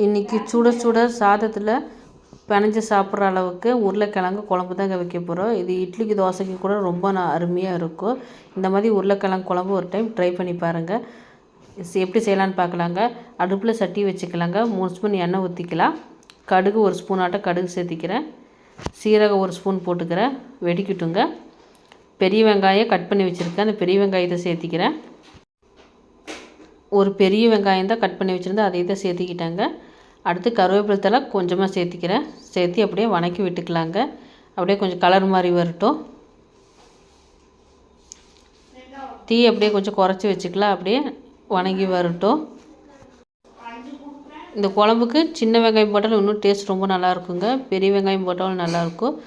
இன்றைக்கி சுட சுட சாதத்தில் பிணைஞ்சு சாப்பிட்ற அளவுக்கு உருளைக்கிழங்கு குழம்பு தாங்க வைக்க போகிறோம். இது இட்லிக்கு தோசைக்கு கூட ரொம்ப அருமையாக இருக்கும். இந்த மாதிரி உருளைக்கிழங்கு குழம்பு ஒரு டைம் ட்ரை பண்ணி பாருங்கள். எப்படி செய்யலான்னு பார்க்கலாங்க. அடுப்பில் சட்டி வச்சுக்கலாங்க. 3 ஸ்பூன் எண்ணெய் ஊற்றிக்கலாம். கடுகு 1 ஸ்பூன் ஆட்டம் கடுகு சேர்த்திக்கிறேன். சீரகம் 1 ஸ்பூன் போட்டுக்கிறேன். வெடிக்கட்டுங்க. பெரிய வெங்காயம் கட் பண்ணி வச்சுருக்கேன். அந்த பெரிய வெங்காயத்தை சேர்த்திக்கிறேன். ஒரு பெரிய வெங்காயம் தான் கட் பண்ணி வச்சுருந்தேன், அதை தான் சேர்த்திக்கிட்டாங்க. அடுத்து கருவேப்பிலை தழை கொஞ்சமாக சேர்த்திக்கிறேன். சேர்த்து அப்படியே வணக்கி விட்டுக்கலாங்க. அப்படியே கொஞ்சம் கலர் மாதிரி வரட்டும். தீ அப்படியே கொஞ்சம் குறைச்சி வச்சுக்கலாம். அப்படியே வணங்கி வரட்டும். இந்த குழம்புக்கு சின்ன வெங்காயம் போட்டாலும் இன்னும் டேஸ்ட் ரொம்ப நல்லாயிருக்குங்க. பெரிய வெங்காயம் போட்டாலும் நல்லாயிருக்கும்.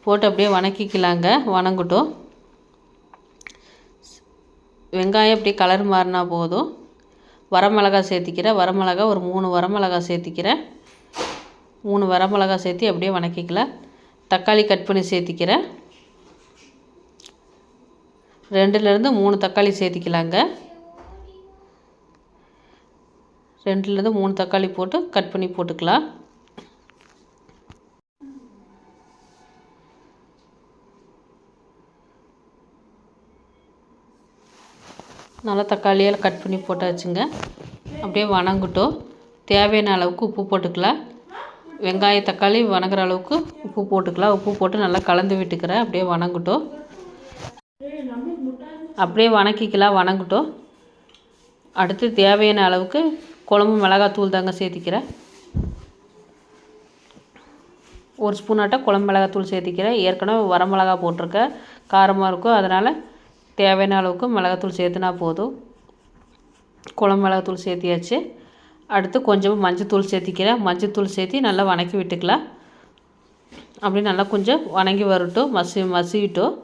போட்டு அப்படியே வணக்கிக்கலாங்க. வணங்கட்டும். வெங்காயம் அப்படியே கலர் மாறினா போதும். வரமிளகாய் சேர்த்திக்கிறேன். வரமிளகாய் ஒரு 3 வரமிளகாய் சேர்த்திக்கிறேன். 3 வரமிளகாய் சேர்த்தி அப்படியே வணக்கிக்கலாம். தக்காளி கட் பண்ணி சேர்த்திக்கிறேன். 2லேருந்து 3 தக்காளி சேர்த்திக்கலாங்க. 2லேருந்து 3 தக்காளி போட்டு கட் பண்ணி போட்டுக்கலாம். நல்லா தக்காளியால் கட் பண்ணி போட்டாச்சுங்க. அப்படியே வணங்கட்டும். தேவையான அளவுக்கு உப்பு போட்டுக்கலாம். வெங்காயம் தக்காளி வணங்குற அளவுக்கு உப்பு போட்டுக்கலாம். உப்பு போட்டு நல்லா கலந்து விட்டுக்கிறேன். அப்படியே வணங்கட்டும். அப்படியே வணக்கிக்கலாம். வணங்கட்டும். அடுத்து தேவையான அளவுக்கு குழம்பு மிளகாத்தூள் தாங்க சேர்த்திக்கிறேன். 1 ஸ்பூன் ஆட்டம் குழம்பு மிளகாத்தூள் சேர்த்திக்கிறேன். ஏற்கனவே வரமிளகா போட்டிருக்கேன், காரமாக இருக்கும். அதனால் தேவையான அளவுக்கு மிளகாத்தூள் சேர்த்துனா போதும். குழம்பு மிளகாத்தூள் சேர்த்தியாச்சு. அடுத்து கொஞ்சமாக மஞ்சத்தூள் சேர்த்திக்கிறேன். மஞ்சத்தூள் சேர்த்தி நல்லா வணக்கி விட்டுக்கலாம். அப்படி நல்லா கொஞ்சம் வணங்கி வரட்டும். மசிவிட்டோம்.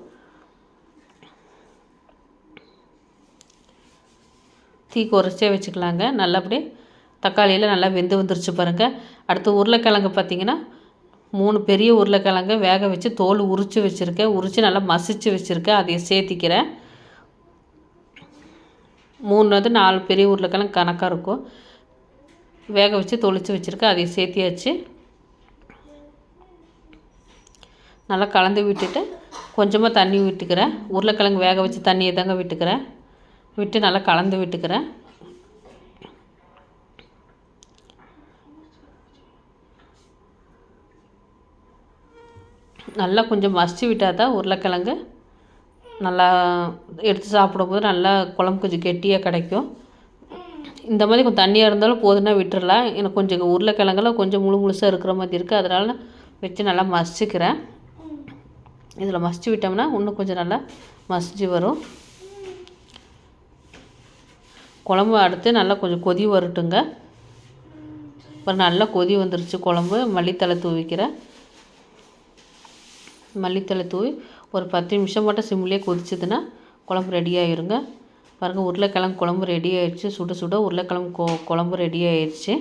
தீ குறைச்சே வச்சுக்கலாங்க. நல்லா அப்படியே தக்காளியில் நல்லா வெந்து வந்துருச்சு பாருங்கள். அடுத்து உருளைக்கிழங்கு பார்த்திங்கன்னா 3 பெரிய உருளைக்கிழங்கு வேக வச்சு தோல் உரித்து வச்சுருக்கேன். உரித்து நல்லா மசித்து வச்சுருக்கேன். அதை சேர்த்திக்கிறேன். 4 பெரிய உருளைக்கிழங்கு கணக்காக இருக்கும். வேக வச்சு தொளிச்சு வச்சுருக்கேன். அதை சேர்த்தியாச்சு. நல்லா கலந்து விட்டுட்டு கொஞ்சமாக தண்ணி விட்டுக்கிறேன். உருளைக்கிழங்கு வேக வச்சு தண்ணியை தாங்க விட்டுக்கிறேன். விட்டு நல்லா கலந்து விட்டுக்கிறேன். நல்லா கொஞ்சம் மசிச்சு விட்டால் தான் உருளைக்கிழங்கு நல்லா எடுத்து சாப்பிடும்போது நல்லா குழம்பு கொஞ்சம் கெட்டியாக கிடைக்கும். இந்த மாதிரி கொஞ்சம் தண்ணியாக இருந்தாலும் போதுன்னா விட்டுறலாம். எனக்கு கொஞ்சம் உருளைக்கிழங்கெல்லாம் கொஞ்சம் முழுசாக இருக்கிற மாதிரி இருக்குது. அதனால் வச்சு நல்லா மசிச்சுக்கிறேன். இதில் மசிச்சு விட்டோம்னா இன்னும் கொஞ்சம் நல்லா மசிச்சு வரும். குழம்பு அடுத்து நல்லா கொஞ்சம் கொதி வரட்டுங்க. அப்புறம் நல்லா கொதி வந்துருச்சு குழம்பு. மல்லித்தழை தூவிக்கிறேன். மல்லித்தழை தூவி ஒரு 10 நிமிஷம் மட்டும் சிம்லேயே கொதிச்சதுன்னா குழம்பு ரெடி ஆகிருங்க. பாருங்கள், உருளைக்கிழங்கு குழம்பு ரெடி ஆயிடுச்சு. சுட சுட உருளைக்கிழங்கு குழம்பு ரெடி ஆயிடுச்சு.